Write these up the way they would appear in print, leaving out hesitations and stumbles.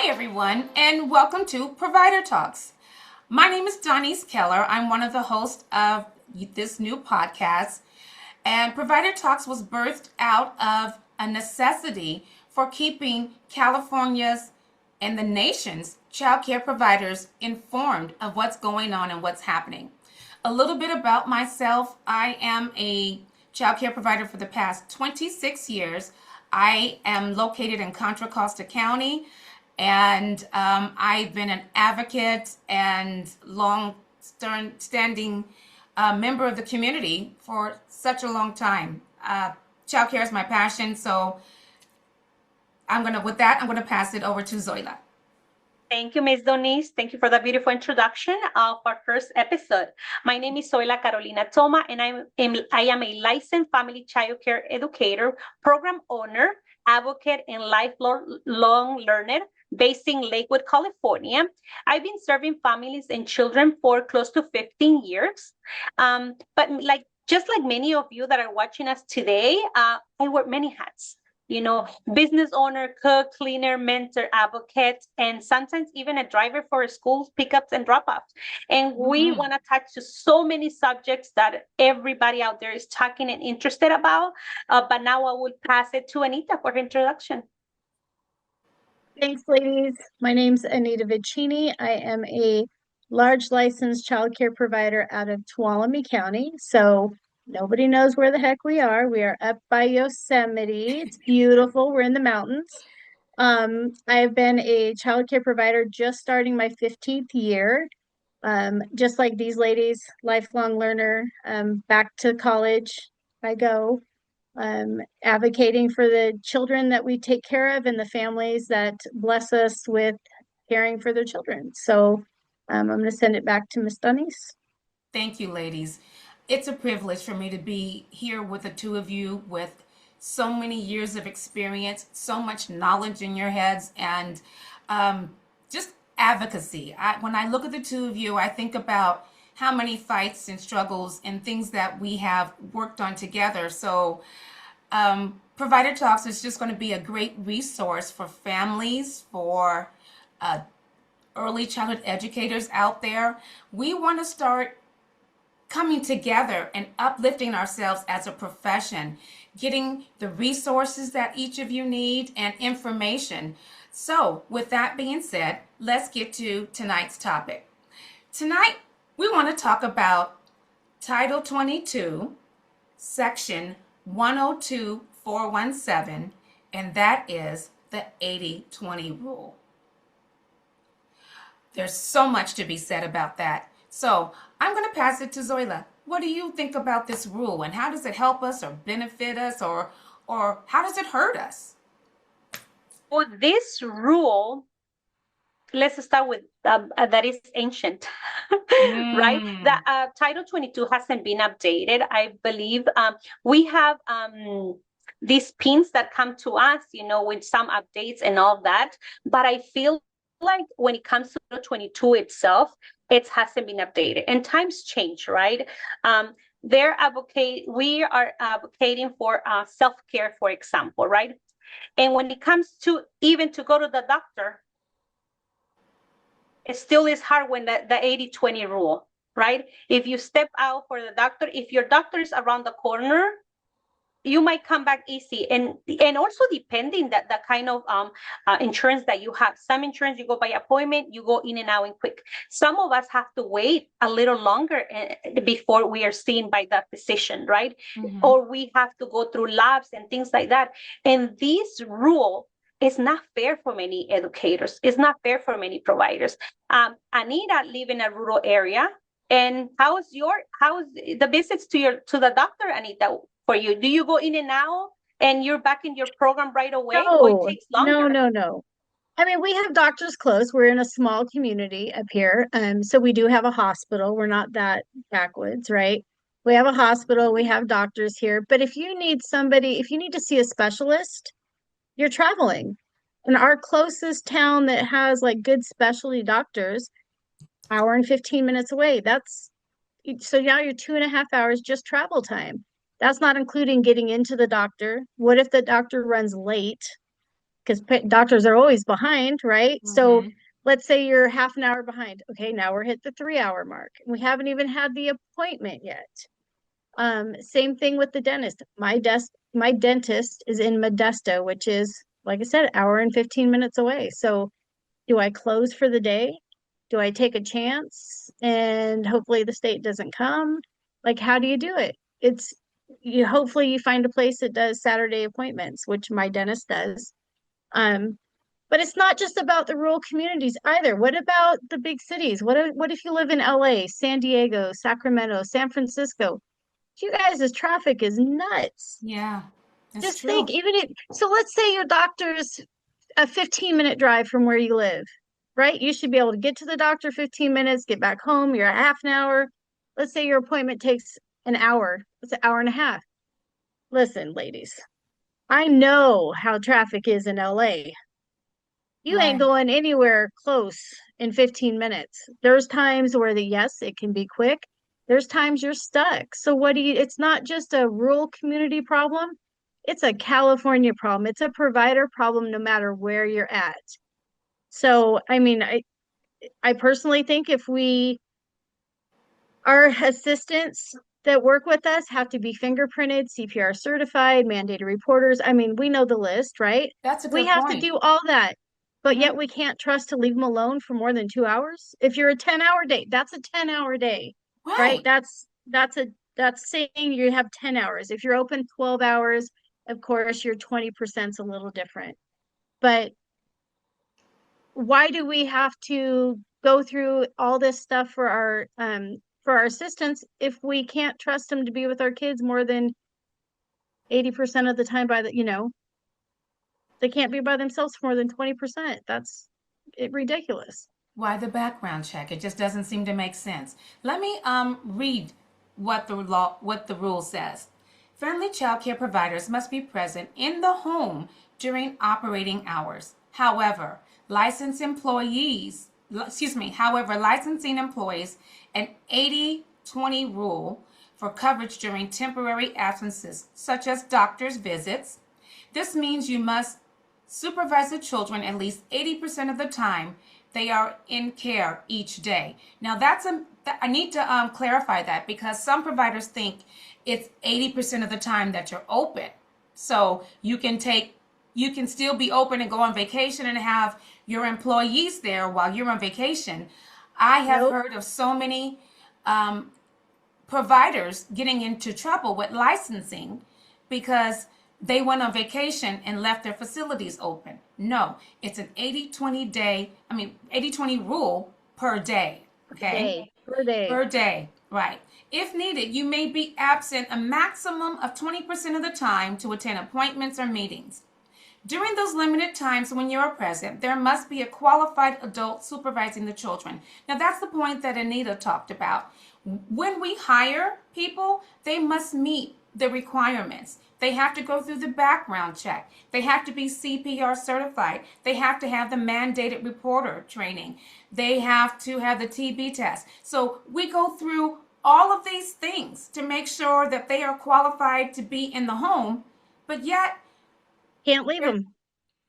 everyone, and welcome to Provider Talks. My name is Donise Keller. I'm one of the hosts of this new podcast. And Provider Talks was birthed out of a necessity for keeping California's and the nation's childcare providers informed of what's going on and what's happening. A little bit about myself. I am a childcare provider for the past 26 years. I am located in Contra Costa County, and I've been an advocate and long-standing member of the community for such a long time. Childcare is my passion, so I'm gonna pass it over to Zoila. Thank you, Ms. Donise. Thank you for the beautiful introduction of our first episode. My name is Zoila Toma, and I am a licensed family childcare educator, program owner, advocate, and lifelong learner based in Lakewood, California. I've been serving families and children for close to 15 years. But just like many of you that are watching us today, I wear many hats. Business owner, cook, cleaner, mentor, advocate, and sometimes even a driver for school pickups and drop-offs. And we want to touch to so many subjects that everybody out there is talking and interested about. But now I will pass it to Anita for her introduction. Thanks, ladies. My name's Anita Vicini. I am a large licensed childcare provider out of Tuolumne County. So nobody knows where the heck we are. We are up by Yosemite. It's beautiful. We're in the mountains. I've been a childcare provider just starting my 15th year. Just like these ladies, lifelong learner, back to college I go. Advocating for the children that we take care of and the families that bless us with caring for their children. So I'm going to send it back to Miss Donise. Thank you, ladies. It's a privilege for me to be here with the two of you with so many years of experience, so much knowledge in your heads, and just advocacy. When I look at the two of you, I think about how many fights and struggles and things that we have worked on together. So Provider Talks is just going to be a great resource for families, for early childhood educators out there. We want to start coming together and uplifting ourselves as a profession, getting the resources that each of you need and information. So with that being said, let's get to tonight's topic. Tonight, we want to talk about Title 22, Section 102417, and that is the 80-20 rule. There's so much to be said about that. So I'm going to pass it to Zoila. What do you think about this rule, and how does it help us or benefit us, or how does it hurt us? Well, this rule, let's start with that is ancient, right? The Title 22 hasn't been updated. I believe we have these pins that come to us, with some updates and all that. But I feel like when it comes to Title 22 itself, it hasn't been updated, and times change, right? We are advocating for self-care, for example, right? And when it comes to even to go to the doctor, it still is hard when the 80-20 rule, right? If you step out for the doctor, if your doctor is around the corner, you might come back easy. And also depending that the kind of insurance that you have. Some insurance, you go by appointment, you go in and out and quick. Some of us have to wait a little longer before we are seen by the physician, right? Or we have to go through labs and things like that. And this rule is not fair for many educators. It's not fair for many providers. Anita live in a rural area. And how's the visits to the doctor, Anita, for you? Do you go in and out and you're back in your program right away? No, or it takes longer? No. I mean, we have doctors close. We're in a small community up here. So we do have a hospital. We're not that backwoods, right? We have a hospital, we have doctors here. But if you need to see a specialist, you're traveling. And our closest town that has like good specialty doctors, hour and 15 minutes away. So now you're 2.5 hours just travel time. That's not including getting into the doctor. What if the doctor runs late? because doctors are always behind, right? So Mm-hmm. let's say you're half an hour behind. Okay, now we're hit the 3 hour mark. We haven't even had the appointment yet. Same thing with the dentist. My dentist is in Modesto, which is, like I said, an hour and 15 minutes away. So do I close for the day? Do I take a chance and hopefully the state doesn't come? Like, how do you do it? It's you hopefully you find a place that does Saturday appointments, which my dentist does. Um, but it's not just about the rural communities either. What about the big cities? What if you live in LA, San Diego, Sacramento, San Francisco? You guys' traffic is nuts. Yeah, it's Just think, true. even if, so let's say your doctor's a 15-minute drive from where you live, right? You should be able to get to the doctor 15 minutes, get back home, you're a half an hour. Let's say your appointment takes an hour, it's an hour and a half. Listen, ladies, I know how traffic is in LA. You ain't Right. going anywhere close in 15 minutes. There's times where yes, it can be quick. There's times you're stuck. So it's not just a rural community problem. It's a California problem. It's a provider problem no matter where you're at. So, I mean, I personally think if our assistants that work with us have to be fingerprinted, CPR certified, mandated reporters. I mean, we know the list, right? That's a We good have to point. do all that, but Mm-hmm. yet we can't trust to leave them alone for more than 2 hours. If you're a 10-hour day, that's a 10-hour day, right? Right. That's saying you have 10 hours. If you're open 12 hours, of course, your 20% is a little different. But why do we have to go through all this stuff for our assistants if we can't trust them to be with our kids more than 80% of the time they can't be by themselves for more than 20%. That's ridiculous. Why the background check? It just doesn't seem to make sense. Let me read what the rule says. Family child care providers must be present in the home during operating hours. However, licensing employees an 80/20 rule for coverage during temporary absences, such as doctor's visits. This means you must supervise the children at least 80% of the time they are in care each day. Now I need to clarify that because some providers think it's 80% of the time that you're open. So you can still be open and go on vacation and have your employees there while you're on vacation. I have Nope. heard of so many providers getting into trouble with licensing because they went on vacation and left their facilities open. No, it's an 80/20 rule per day. Okay? Per day. Per day, right. If needed, you may be absent a maximum of 20% of the time to attend appointments or meetings. During those limited times when you are present, there must be a qualified adult supervising the children. Now, that's the point that Anita talked about. When we hire people, they must meet the requirements. They have to go through the background check. They have to be CPR certified. They have to have the mandated reporter training. They have to have the TB test. So we go through all of these things to make sure that they are qualified to be in the home, but yet Can't leave them.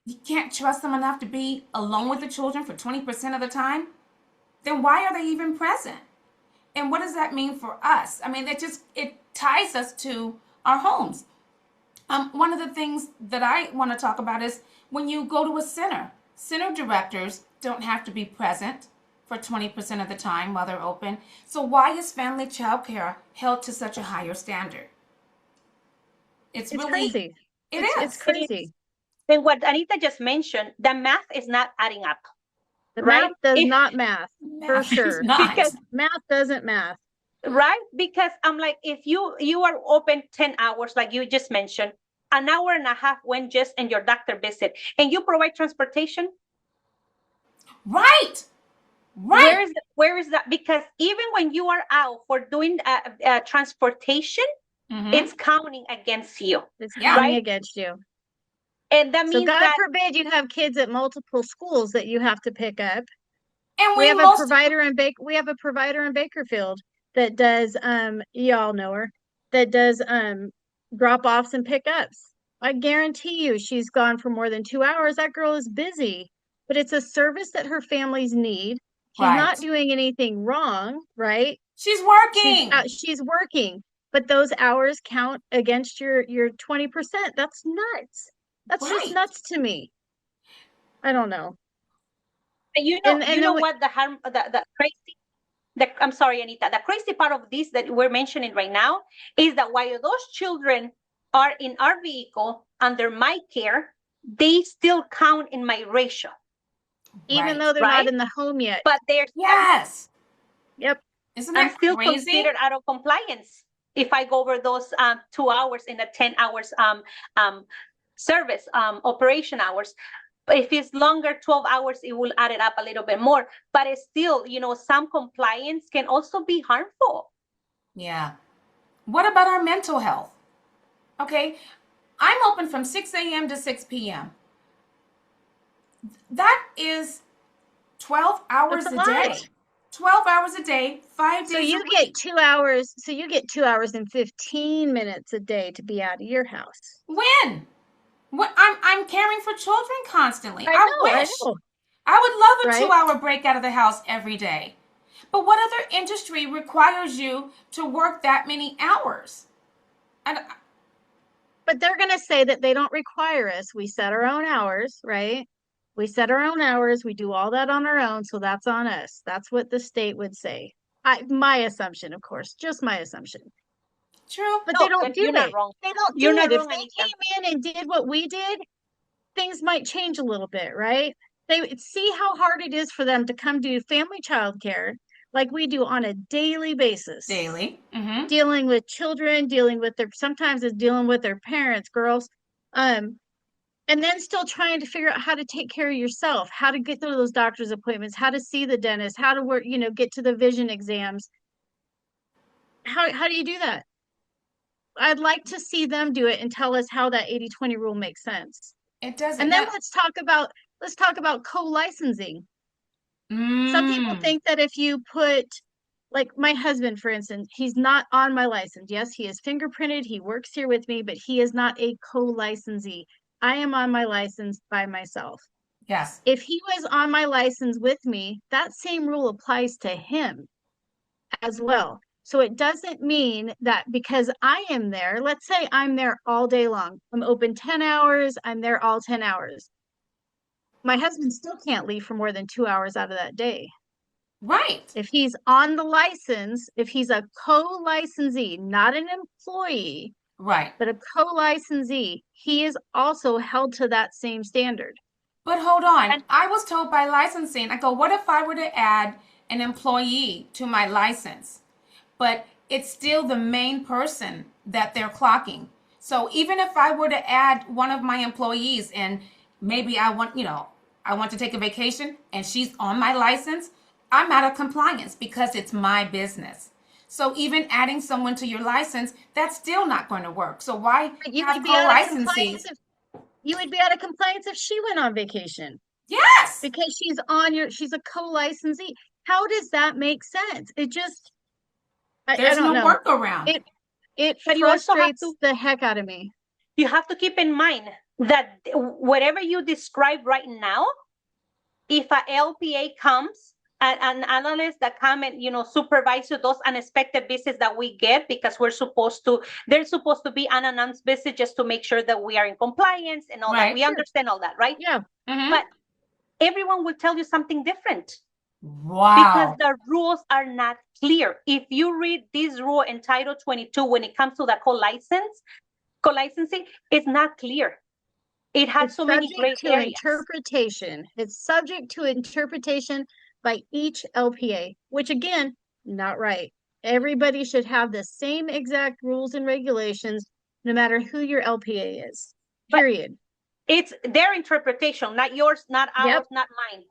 you can't trust them enough to be alone with the children for 20% of the time. Then why are they even present? And what does that mean for us? I mean, it ties us to our homes. One of the things that I want to talk about is when you go to a center directors don't have to be present for 20% of the time while they're open. So why is family child care held to such a higher standard? It's It's really, crazy. it It's is. It is. crazy. And what Anita just mentioned, the math is not adding up, The right? math does If not math for Math is sure. not. because Math doesn't math. right, because I'm like, if you are open 10 hours, like you just mentioned, an hour and a half when just in your doctor visit, and you provide transportation, Right. Right. where is that? Because even when you are out for doing transportation, Mm-hmm. it's counting against you, It's Yeah. counting right? against you. And that So means God that forbid you have kids at multiple schools that you have to pick up. And We we have a most provider in Bakerfield that does y'all know her, that does drop-offs and pickups. I guarantee you she's gone for more than 2 hours. That girl is busy, but it's a service that her families need. She's not Right. doing anything wrong, right? She's working. She's working, but those hours count against your 20%. That's nuts. That's just Right. nuts to me. I don't know. And you And know then what the crazy, I'm sorry, Anita, the crazy part of this that we're mentioning right now is that while those children are in our vehicle under my care, they still count in my ratio, even Right. though they're right? not in the home yet. But Yes. Yep. Isn't I'm that still crazy? considered out of compliance if I go over those 2 hours in a 10 hours service operation hours. But if it's longer, 12 hours, it will add it up a little bit more. But it's still, some compliance can also be harmful. Yeah. What about our mental health? Okay. I'm open from 6 a.m. to 6 p.m. That is 12 hours That's a a day. lot. 12 hours a day, 5 So days a you get week. 2 hours. So you get 2 hours and 15 minutes a day to be out of your house. When? What I'm caring for children constantly. I I know, I wish. know, I would love a right? 2 hour break out of the house every day. But what other industry requires you to work that many hours? And But they're going to say that they don't require us. We set our own hours, right? We set our own hours. We do all that on our own. So that's on us. That's what the state would say. My assumption, of course, just my assumption. true. But they No, don't but do you're not it. wrong. They don't You're do not it. If wrong, they Anita. came in and did what we did, things might change a little bit, right? They would see how hard it is for them to come do family childcare like we do on a daily basis, Daily. Mm-hmm. dealing with children, dealing with sometimes it's dealing with their parents, girls, um, and then still trying to figure out how to take care of yourself, how to get to those doctor's appointments, how to see the dentist, how to work, get to the vision exams. How do you do that? I'd like to see them do it and tell us how that 80/20 rule makes sense. It doesn't And then now. let's talk about co-licensing. Some people Mm, think that if you put, like my husband, for instance, he's not on my license. Yes, he is fingerprinted. He works here with me, but he is not a co-licensee. I am on my license by myself. yes. If he was on my license with me, that same rule applies to him as well. So it doesn't mean that because I am there, let's say I'm there all day long, I'm open 10 hours, I'm there all 10 hours. My husband still can't leave for more than 2 hours out of that day. Right. If he's on the license, if he's a co-licensee, not an employee, Right. but a co-licensee, he is also held to that same standard. But hold on. And I was told by licensing, I go, what if I were to add an employee to my license? But it's still the main person that they're clocking. So even if I were to add one of my employees and maybe I want to take a vacation and she's on my license, I'm out of compliance because it's my business. So even adding someone to your license, that's still not going to work. So why But you have would be out of co-licensees? compliance if she went on vacation Yes, because she's a co-licensee. How does that make sense? It just, I there's don't no know. workaround. It but you also have frustrates to the heck out of me. keep in mind that whatever you describe right now, if a LPA comes, an analyst that come and supervise those unexpected visits that we get because there's supposed to be unannounced visit just to make sure that we are in compliance and all that. Right. We understand all that, right? Yeah. Mm-hmm. But everyone will tell you something different because Wow. the rules are not clear. If you read this rule in Title 22 when it comes to the co-licensing, it's not clear. It has It's so many gray subject to areas. interpretation. It's subject to interpretation by each LPA, which again, not right. Everybody should have the same exact rules and regulations, no matter who your LPA is. But Period. it's their interpretation, not yours, not Yep. ours, not mine.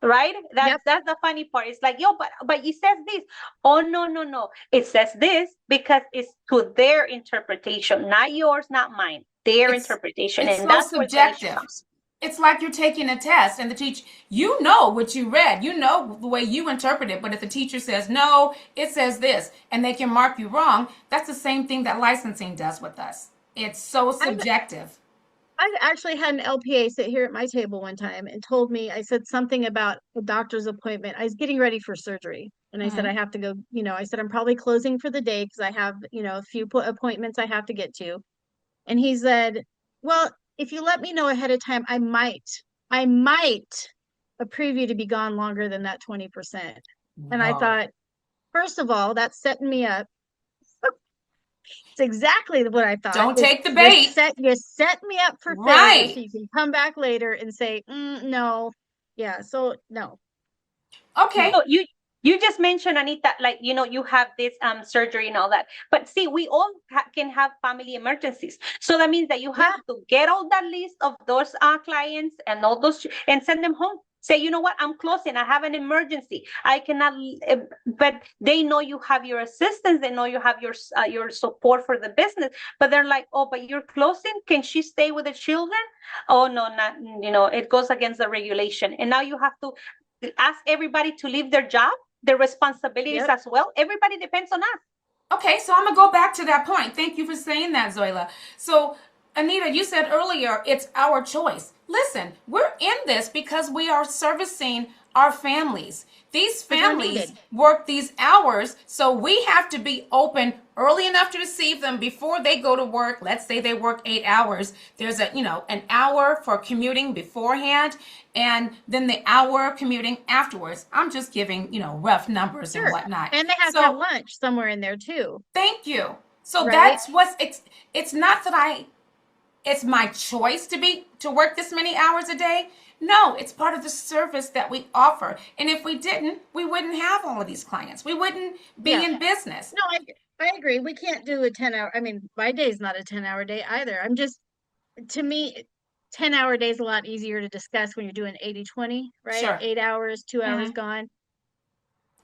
Right? Yep. That's the funny part. It's like, but it says this. Oh, no. It says this because it's to their interpretation, not yours, not mine. Their interpretation. It's And so that's where the issue subjective. comes. It's like you're taking a test and the teacher, you know what you read, you know the way you interpret it, but if the teacher says, no, it says this, and they can mark you wrong, that's the same thing that licensing does with us. It's so subjective. I actually had an LPA sit here at my table one time and told me, I said something about a doctor's appointment. I was getting ready for surgery. And I said, Hmm. I have to go, I said, I'm probably closing for the day because I have, a few appointments I have to get to. And he said, well, if you let me know ahead of time, I might approve you to be gone longer than that 20%. And I Whoa. thought, first of all, that's setting me up. It's exactly what I thought. Don't Is take the bait. you set me up for failure Right. so you can come back later and say, no. Yeah, so no. Okay. So you just mentioned, Anita, like you have this surgery and all that. But see, we all can have family emergencies. So that means that you have Yeah, to get all that list of those clients and all those and send them home. Say, you know what, I'm closing. I have an emergency. I cannot. But they know you have your assistance. They know you have your support for the business. But they're like, oh, but you're closing. Can she stay with the children? Oh no, not. It goes against the regulation. And now you have to ask everybody to leave their job, their responsibilities yep. as well. Everybody depends on us. Okay, so I'm gonna go back to that point. Thank you for saying that, Zoila. So, Anita, you said earlier it's our choice. Listen, we're in this because we are servicing our families. These Because we're families needed. work these hours, so we have to be open early enough to receive them before they go to work. Let's say they work 8 hours. There's an hour for commuting beforehand, and then the hour commuting afterwards. I'm just giving, rough numbers and Sure. whatnot. And they have to have So lunch somewhere in there too, thank you. So right? that's what's it's not that it's my choice to work this many hours a day. No, it's part of the service that we offer. And if we didn't, we wouldn't have all of these clients. We wouldn't be Yeah. in business. No, I agree. We can't do a 10-hour. I mean, my day's not a 10-hour day either. To me, 10-hour day is a lot easier to discuss when you're doing 80/20, right? Sure. 8 hours, 2 hours Hmm. gone. It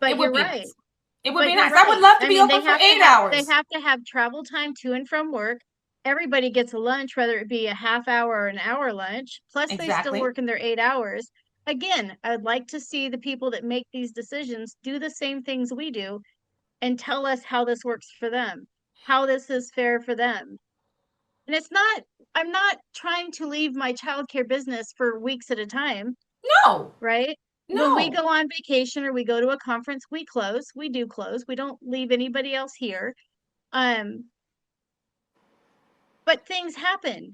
But would you're be right. nice. It would But be you're nice. I would right. love to I be mean, open for eight they hours. have to have travel time to and from work. Everybody gets a lunch, whether it be a half hour or an hour lunch. Plus, they still Exactly. work in their 8 hours. Again, I would like to see the people that make these decisions do the same things we do and tell us how this works for them, how this is fair for them. And I'm not trying to leave my childcare business for weeks at a time, No. right? When we No. go on vacation or we go to a conference, we close. We do close. We don't leave anybody else here. Um, but things happen.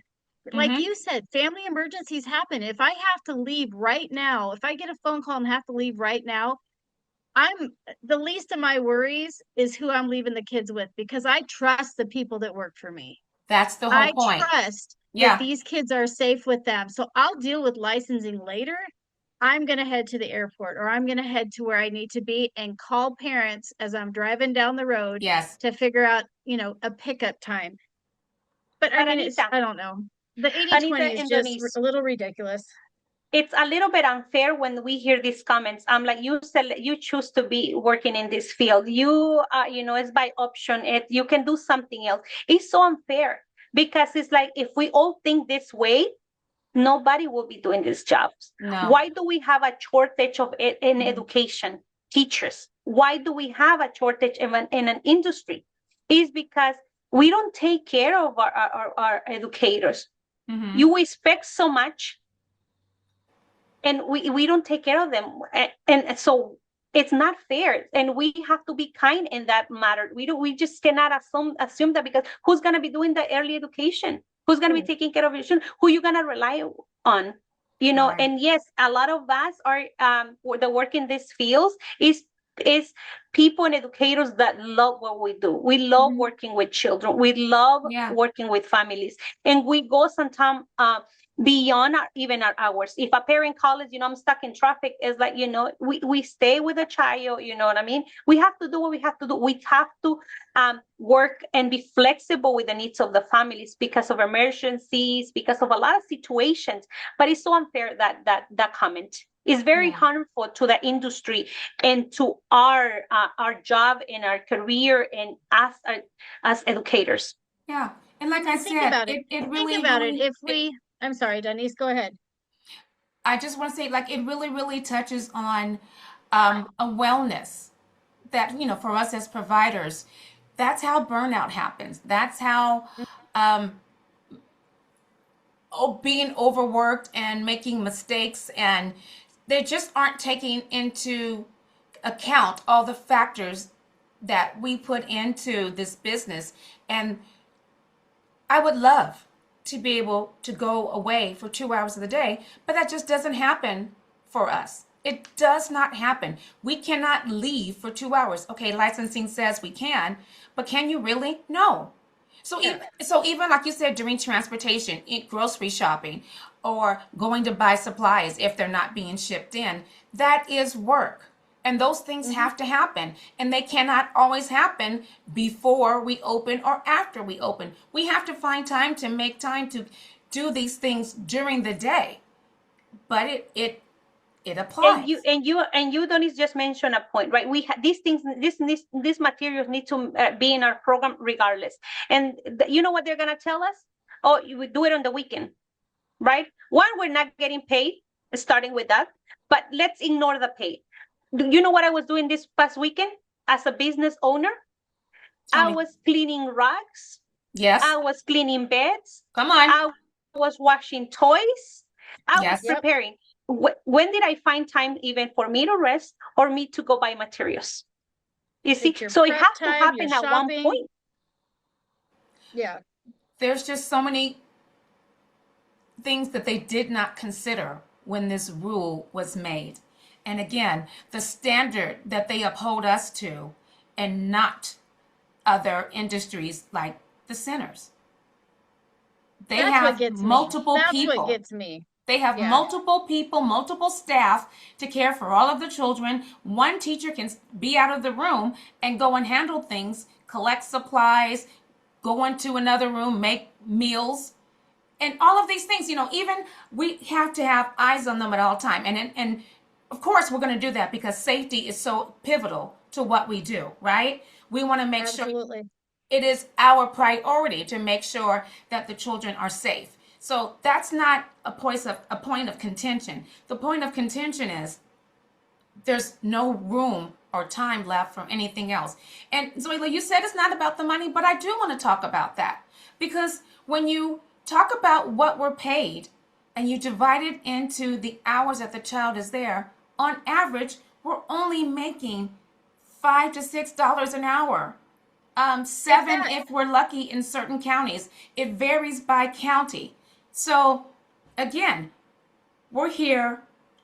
Like Mm-hmm. you said, family emergencies happen. If I have to leave right now, if I get a phone call and have to leave right now, I'm the least of my worries is who I'm leaving the kids with because I trust the people that work for me. That's the whole I point. trust that Yeah. these kids are safe with them. So I'll deal with licensing later. I'm going to head to the airport or I'm going to head to where I need to be and call parents as I'm driving down the road Yes. to figure out, a pickup time. But I But mean, Anita, I don't know. The 80/20 Anita is and just Donise, a little ridiculous. it's a little bit unfair when we hear these comments. I'm like, you said you choose to be working in this field. It's by option. You can do something else. It's so unfair because it's like if we all think this way, nobody will be doing these jobs. No. Why do we have a shortage of in Mhm. education teachers? Why do we have a shortage in an industry? Is because we don't take care of our educators. Mm-hmm. You expect so much and we don't take care of them. And so it's not fair. And we have to be kind in that matter. We just cannot assume that because who's gonna be doing the early education? Who's gonna be True. taking care of your children? Who you gonna rely on? Right. And yes, a lot of us are the work in these fields is people and educators that love what we do. We love Mhm. working with children. We love Yeah. working with families, and we go sometimes beyond even our hours. If a parent calls, I'm stuck in traffic, it's like, we stay with a child, you know what I mean? We have to do what we have to do. We have to work and be flexible with the needs of the families because of emergencies, because of a lot of situations. But it's so unfair that comment is very Yeah. harmful to the industry and to our job and our career and us as educators. Yeah. And like I And think said, about it. it Think really, about it. really, If we, I'm sorry, Denise, go ahead. I just want to say, like, it really, really touches on a wellness that, for us as providers, that's how burnout happens. That's how um, being overworked and making mistakes, and they just aren't taking into account all the factors that we put into this business. And I would love to be able to go away for 2 hours of the day, but that just doesn't happen for us. It does not happen. We cannot leave for 2 hours. Okay, licensing says we can, but can you really? No. So even like you said, during transportation, grocery shopping, or going to buy supplies if they're not being shipped in, that is work. And those things have to happen. And they cannot always happen before we open or after we open. We have to find time to make time to do these things during the day. But it And applies. you, Donis, just mentioned a point, right? We these things, these materials need to be in our program regardless. And you know what they're gonna tell us? Oh, you would do it on the weekend, right? One, we're not getting paid, starting with that. But let's ignore the pay. Do you know what I was doing this past weekend as a business owner? Tell I me. was cleaning rugs. Yes. I was cleaning beds. Come on. I was washing toys. I was Yes. Yep. preparing. When did I find time even for me to rest or me to go buy materials? You see, It's your so it prep has to time, your happen at one shopping. point. Yeah. There's just so many things that they did not consider when this rule was made. And again, the standard that they uphold us to, and not other industries like the centers. They That's what have gets me. multiple That's what people. gets me. They have Yeah. multiple people, multiple staff to care for all of the children. One teacher can be out of the room and go and handle things, collect supplies, go into another room, make meals, and all of these things. Even we have to have eyes on them at all time. And of course, we're going to do that because safety is so pivotal to what we do, right? We want to make sure Absolutely. it is our priority to make sure that the children are safe. So that's not a point of contention. The point of contention is there's no room or time left for anything else. And Zoila, you said it's not about the money, but I do want to talk about that, because when you talk about what we're paid and you divide it into the hours that the child is there, on average, we're only making $5 to $6 an hour. Seven Exactly. if we're lucky in certain counties. It varies by county. So again, we're here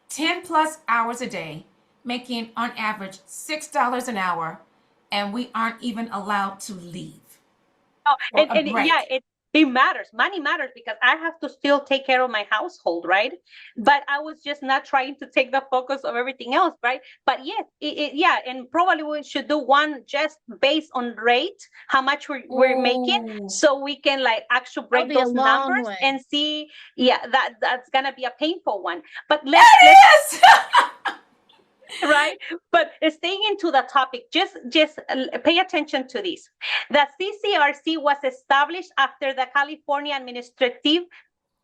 10 plus hours a day, making on average $6 an hour, and we aren't even allowed to leave Oh, or a yeah, break. it matters. Money matters because I have to still take care of my household, right? But I was just not trying to take the focus of everything else, right? But yes, yeah, and probably we should do one just based on rate, how much we're making, Ooh, so we can like actually That'll break be a those long numbers way. and see. Yeah, that's gonna be a painful one. But let's it is. right, but staying into the topic, just pay attention to this. The CCRC was established after the California Administrative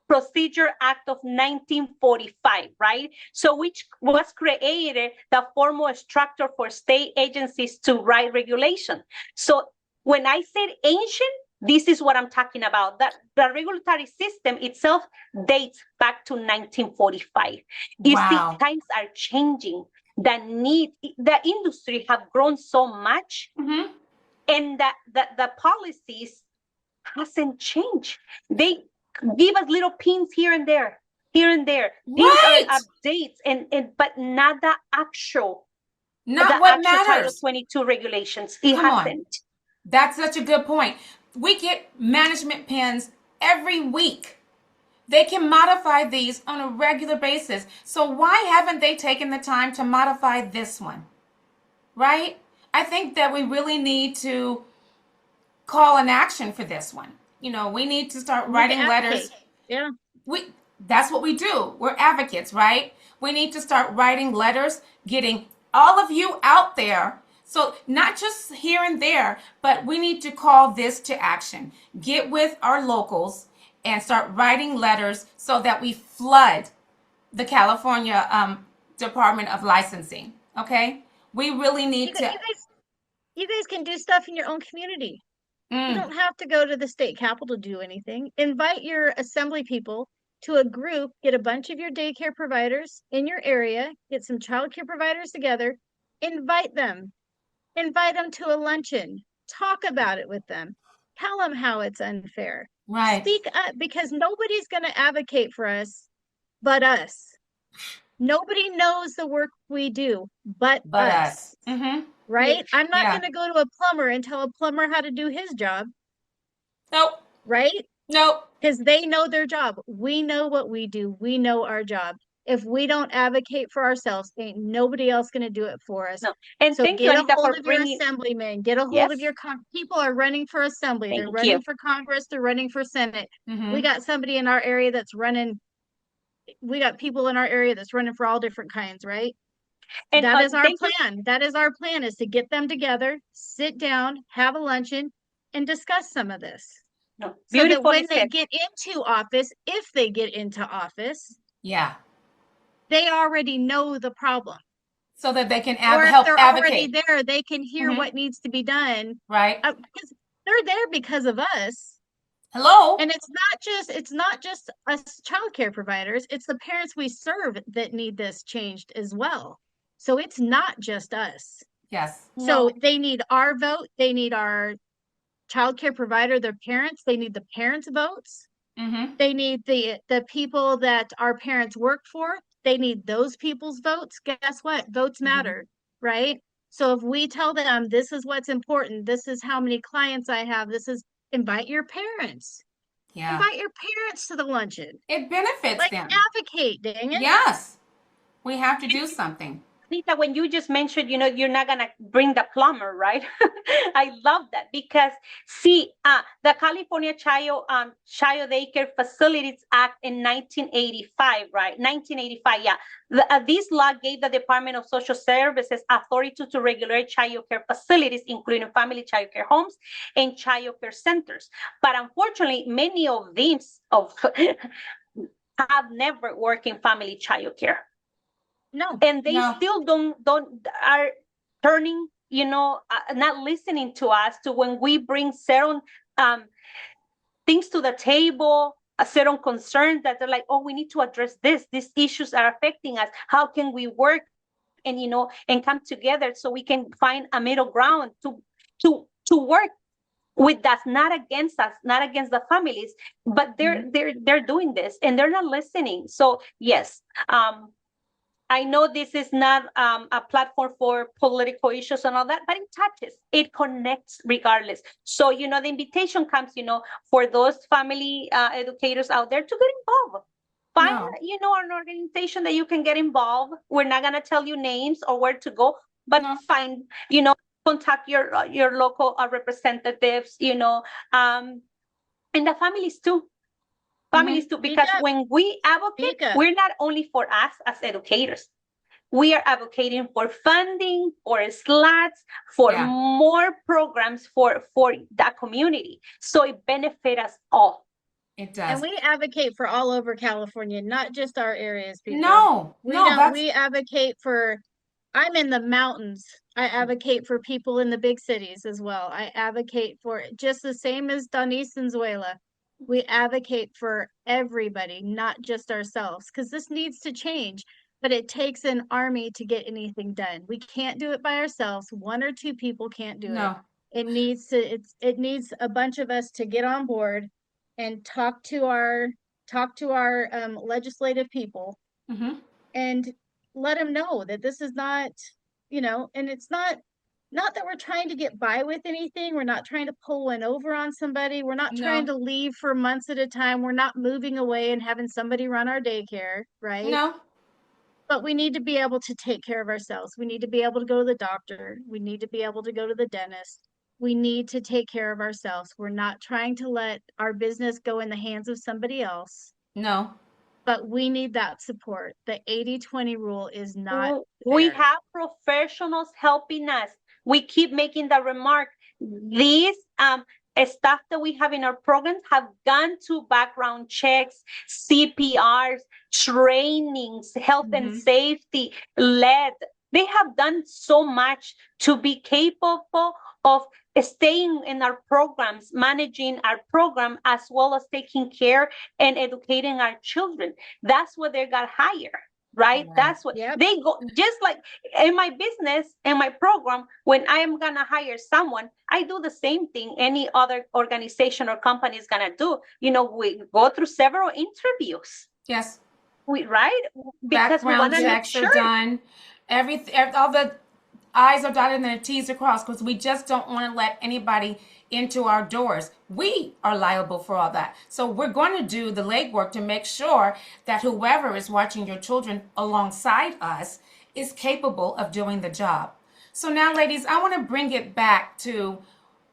Procedure Act of 1945, right? So which was created the formal structure for state agencies to write regulation. So when I said ancient, this is what I'm talking about. That the regulatory system itself dates back to 1945. You see, Wow. times are changing. The industry have grown so much, Mm-hmm. and that the policies hasn't changed. They give us little pins here and there, here and there. These are Right. updates, and but not Not the what actual Title matters. 22 regulations. It Come on. hasn't. That's such a good point. We get management pins every week. They can modify these on a regular basis. So why haven't they taken the time to modify this one? Right? I think that we really need to call an action for this one. We need to start We need to writing advocate. letters. Yeah. That's what we do. We're advocates, right? We need to start writing letters, getting all of you out there. So not just here and there, but we need to call this to action. Get with our locals and start writing letters so that we flood the California Department of Licensing. Okay? We really need You to. guys, you guys can do stuff in your own community. You don't have to go to the state capitol to do anything. Invite your assembly people to a group, get a bunch of your daycare providers in your area, get some childcare providers together, invite them, to a luncheon, talk about it with them, tell them how it's unfair. Right. Speak up, because nobody's going to advocate for us but us. Nobody knows the work we do but us. Right? Yeah. I'm not Yeah. going to go to a plumber and tell a plumber how to do his job. Nope. Right? Nope. Because they know their job. We know what we do. We know our job. If we don't advocate for ourselves, ain't nobody else going to do it for us. No. And So thank you, get a Anita, hold for of your bringing. assemblyman. Get a hold Yes. of your people are running for assembly. They're Thank running you. for Congress. They're running for Senate. Mhm. We got somebody in our area that's running. We got people in our area that's running for all different kinds, right? And That is our thank you. plan. That is our plan, is to get them together, sit down, have a luncheon, and discuss some of this. No. So that Beautifully when they said. get into office, if they get into office, Yeah. they already know the problem. So that they can Or if help they're already advocate. there, they can hear Mhm. what needs to be done. Right. Because they're there because of us. Hello. And it's not just us childcare providers, it's the parents we serve that need this changed as well. So it's not just us. Yes. So No. they need our vote, they need our childcare provider, their parents, they need the parents' votes. Mhm. They need the people that our parents work for. They need those people's votes. Guess what? Votes matter, right? So if we tell them this is what's important, this is how many clients I have, invite your parents. Yeah. Invite your parents to the luncheon. It benefits Like, them. advocate, dang it. Yes. We have to do something. Anita, when you just mentioned, you're not gonna bring the plumber, right? I love that, because see, the California Child Daycare Facilities Act in 1985, right? 1985, yeah. This law gave the Department of Social Services authority to regulate child care facilities, including family child care homes and child care centers. But unfortunately, many of these have never worked in family child care. No. And they No. still don't are turning, not listening to us, to when we bring certain things to the table, a certain concerns that they're like, oh, we need to address this. These issues are affecting us. How can we work and and come together so we can find a middle ground to work with us, not against us, not against the families, but they're doing this and they're not listening. So yes, I know this is not a platform for political issues and all that, but it touches, it connects regardless. So, the invitation comes, for those family educators out there to get involved. Find, an organization that you can get involved. We're not going to tell you names or where to go, but find, contact your local representatives, and the families too. Families too, because when we advocate, we're not only for us as educators. We are advocating for funding, for slots, for more programs for that community. So it benefits us all. It does. And we advocate for all over California, not just our areas, people. No, we advocate for, I'm in the mountains. I advocate for people in the big cities as well. I advocate for, just the same as Donise and Zoila. We advocate for everybody, not just ourselves, because this needs to change. But it takes an army to get anything done. We can't do it by ourselves. One or two people can't do it. It needs a bunch of us to get on board and talk to our legislative people and let them know that this is not, and it's not that we're trying to get by with anything. We're not trying to pull one over on somebody. We're not trying to leave for months at a time. We're not moving away and having somebody run our daycare, right? No. But we need to be able to take care of ourselves. We need to be able to go to the doctor. We need to be able to go to the dentist. We need to take care of ourselves. We're not trying to let our business go in the hands of somebody else. No. But we need that support. The 80-20 rule is not We have professionals helping us. We keep making the remark. These staff that we have in our programs have gone to background checks, CPRs, trainings, health and safety led They have done so much to be capable of staying in our programs, managing our program, as well as taking care and educating our children. That's what they got hired. Right? Right. That's what Yep. they go, just like in my business, in my program, when I am gonna hire someone, I do the same thing any other organization or company is gonna do. We go through several interviews. Yes. Right? Because we want Background to make checks are sure. done. All the I's are dotted and the T's are crossed, because we just don't want to let anybody into our doors. We are liable for all that. So we're going to do the legwork to make sure that whoever is watching your children alongside us is capable of doing the job. So now, ladies, I want to bring it back to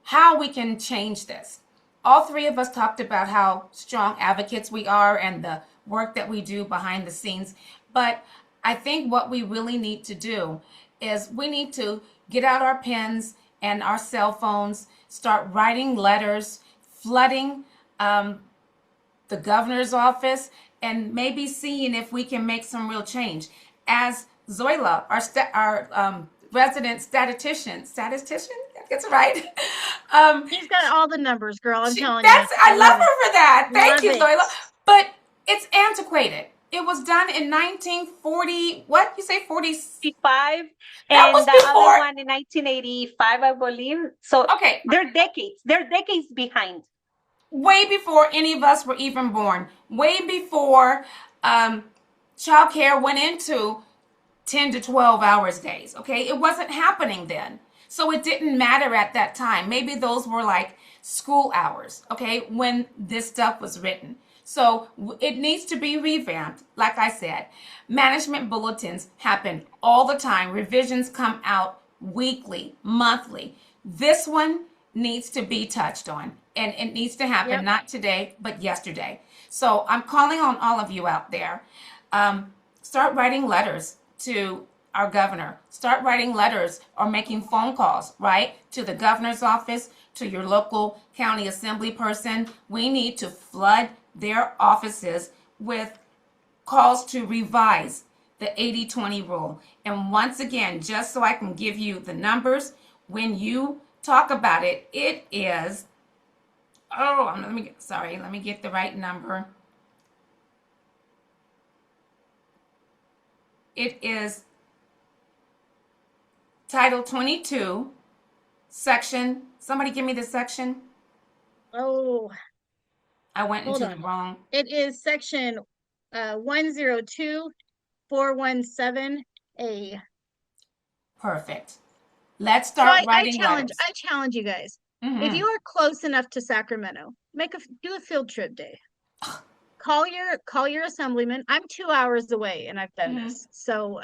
how we can change this. All three of us talked about how strong advocates we are and the work that we do behind the scenes. But I think what we really need to do is we need to get out our pens and our cell phones, start writing letters, flooding the governor's office, and maybe seeing if we can make some real change. As Zoila, our resident statistician, that's right. He's got all the numbers, girl. I'm telling I you. love her for that. Thank you, Love it. Zoila. But it's antiquated. It was done in 1940. What you say? 40? 55 That and was the before. other one in 1985, I believe. So Okay, they're decades behind. way before any of us were even born. Way before childcare went into 10 to 12 hours days. Okay, it wasn't happening then. So it didn't matter at that time. Maybe those were like school hours, okay, when this stuff was written. So it needs to be revamped. Like I said, management bulletins happen all the time. Revisions come out weekly, monthly. This one needs to be touched on, and it needs to happen, Yep. not today, but yesterday. So I'm calling on all of you out there. Start writing letters to our governor. Start writing letters or making phone calls, right, to the governor's office, to your local county assembly person. We need to flood their offices with calls to revise the 80-20 rule. And once again, just so I can give you the numbers, when you talk about it, it is, let me get the right number. It is Title 22, section, somebody give me the section. Oh, I went hold into on. the wrong. It is section 102417A. Perfect. Let's So start I writing challenge letters. you guys. If Mhm. you are close enough to Sacramento, do a field trip day. Call your assemblyman. I'm 2 hours away and I've done this. So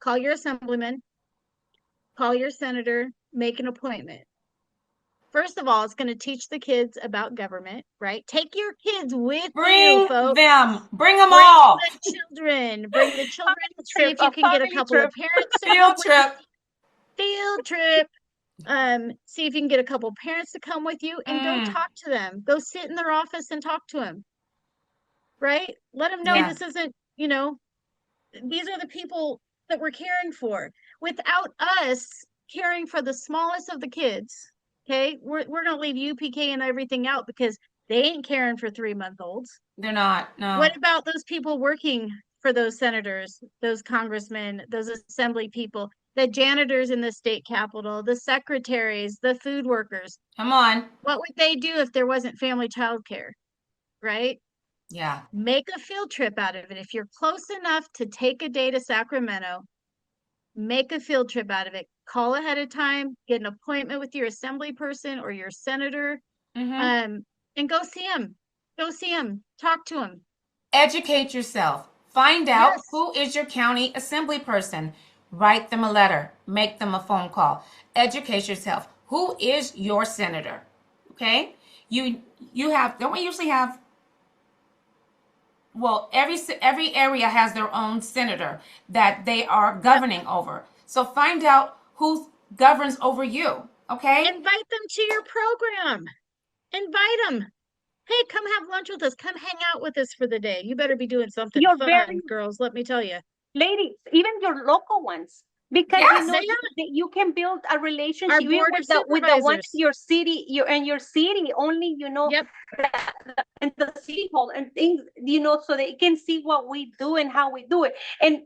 call your assemblyman, call your senator, make an appointment. First of all, it's going to teach the kids about government, right? Take your kids with you, Bring folks. them. Bring them Bring all. the children. Bring the children. See Trip, if you a can get a family couple of trip. parents to Field come with trip. you. Field trip. See if you can get a couple parents to come with you and go talk to them. Go sit in their office and talk to them. Right? Let them know Yeah. this isn't, these are the people that we're caring for. Without us caring for the smallest of the kids, okay, we're gonna leave UPK and everything out because they ain't caring for 3-month-olds. They're not. No. What about those people working for those senators, those congressmen, those assembly people, the janitors in the state capitol, the secretaries, the food workers? Come on. What would they do if there wasn't family childcare? Right? Yeah. Make a field trip out of it. If you're close enough to take a day to Sacramento, make a field trip out of it. Call ahead of time, get an appointment with your assembly person or your senator, and go see them. Go see them. Talk to them. Educate yourself. Find out Yes. who is your county assembly person. Write them a letter. Make them a phone call. Educate yourself. Who is your senator? Okay? You have, don't we usually have, well, every area has their own senator that they are governing over. So find out who governs over you. Okay? Invite them to your program. Invite them. Hey, come have lunch with us. Come hang out with us for the day. You better be doing something You're fun, very girls. Let me tell you. ladies, even your local ones. Because Yes. you can build a relationship Our even board with of the one in supervisors. your city, your city only, Yep. in the city hall and things, so they can see what we do and how we do it. And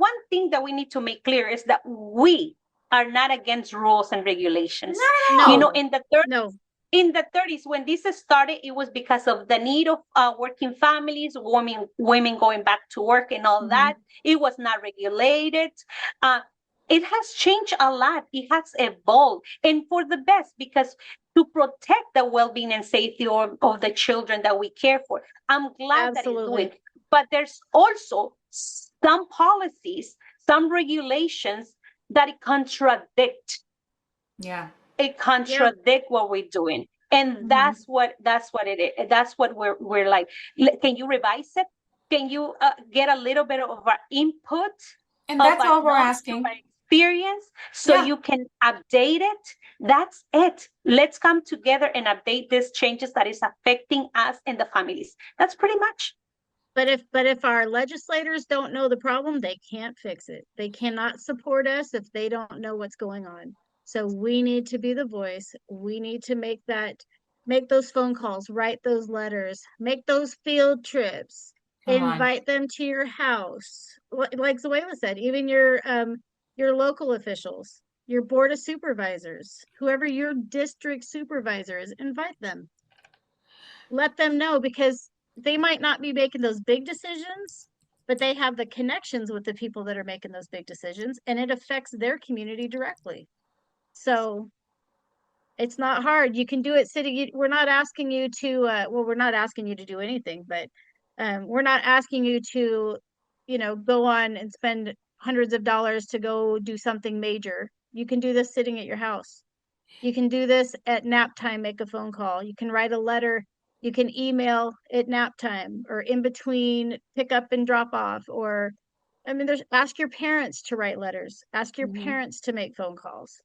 one thing that we need to make clear is that we are not against rules and regulations. Not at all. No. In the No. 30s, when this started, it was because of the need of working families, women going back to work and all that. It was not regulated. Uh, it has changed a lot. It has evolved, and for the best, because to protect the well-being and safety of the children that we care for. I'm glad that it's Absolutely. doing. But there's also some policies, some regulations that contradict Yeah. it contradict what we're doing, and that's what it is. That's what we're like. Can you revise it? Can you get a little bit of our input And of that's our all we're knowledge, of asking. our experience, so Yeah. you can update it? That's it. Let's come together and update these changes that is affecting us and the families. That's pretty much. But if our legislators don't know the problem, they can't fix it. They cannot support us if they don't know what's going on. So we need to be the voice. We need to make those phone calls, write those letters, make those field trips, Come on. invite them to your house. Like Zoila said, even your local officials, your board of supervisors, whoever your district supervisor is, invite them. Let them know, because they might not be making those big decisions, but they have the connections with the people that are making those big decisions, and it affects their community directly. So it's not hard. You can do it city. We're not asking you to, well, we're not asking you to do anything, but we're not asking you to, go on and spend hundreds of dollars to go do something major. You can do this sitting at your house. You can do this at nap time, make a phone call. You can write a letter. You can email at nap time or in between pick up and drop off. Or, I mean, ask your parents to write letters, ask your parents to make phone calls.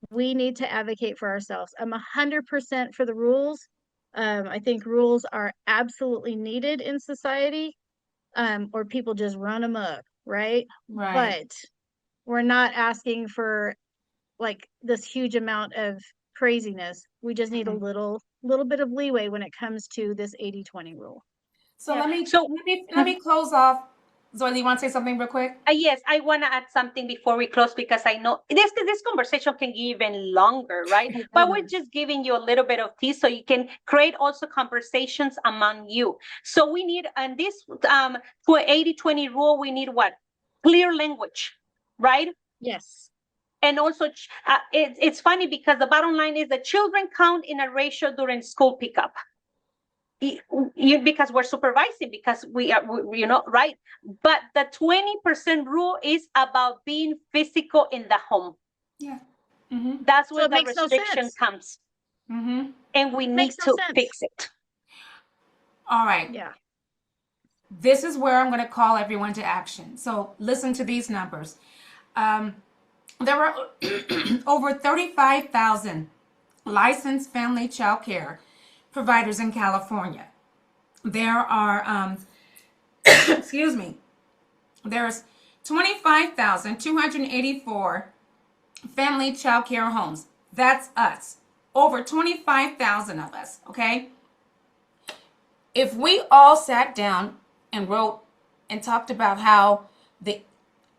We need to advocate for ourselves. I'm 100% for the rules. I think rules are absolutely needed in society, or people just run amok, right? Right. But we're not asking for like this huge amount of craziness. We just need a little bit of leeway when it comes to this 80/20 rule. So Yeah. let me So let me close off. Zoila, you want to say something real quick? yes, I want to add something before we close, because I know this conversation can get even longer, right? But we're just giving you a little bit of tea so you can create also conversations among you. So we need, and this for 80/20 rule, we need what? Clear language, right? Yes. And also, it's funny because the bottom line is that children count in a ratio during school pickup. Because we're supervising, because we are, right? But the 20% rule is about being physical in the home. Yeah. That's So where it the makes no restriction sense. comes. And we need Makes no to sense. fix it. All right. Yeah. This is where I'm going to call everyone to action. So listen to these numbers. There are over 35,000 licensed family child care providers in California. There are, excuse me, there's 25,284 family child care homes. That's us. Over 25,000 of us, okay? If we all sat down and wrote and talked about how the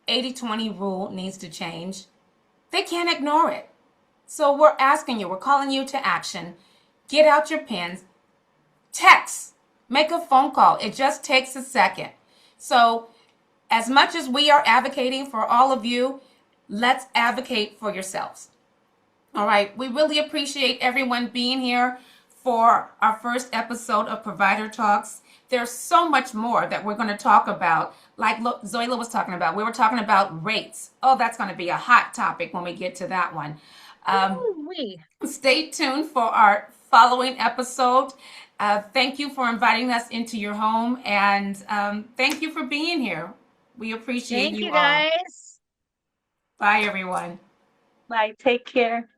80/20 rule needs to change, they can't ignore it. So we're asking you, we're calling you to action. Get out your pens, text, make a phone call. It just takes a second. So as much as we are advocating for all of you, let's advocate for yourselves. All right. We really appreciate everyone being here for our first episode of Provider Talks. There's so much more that we're going to talk about. Like Zoila was talking about, we were talking about rates. Oh, that's going to be a hot topic when we get to that one. Stay tuned for our following episode. Thank you for inviting us into your home, and thank you for being here. We appreciate Thank you all. guys. Bye, everyone. Bye. Take care.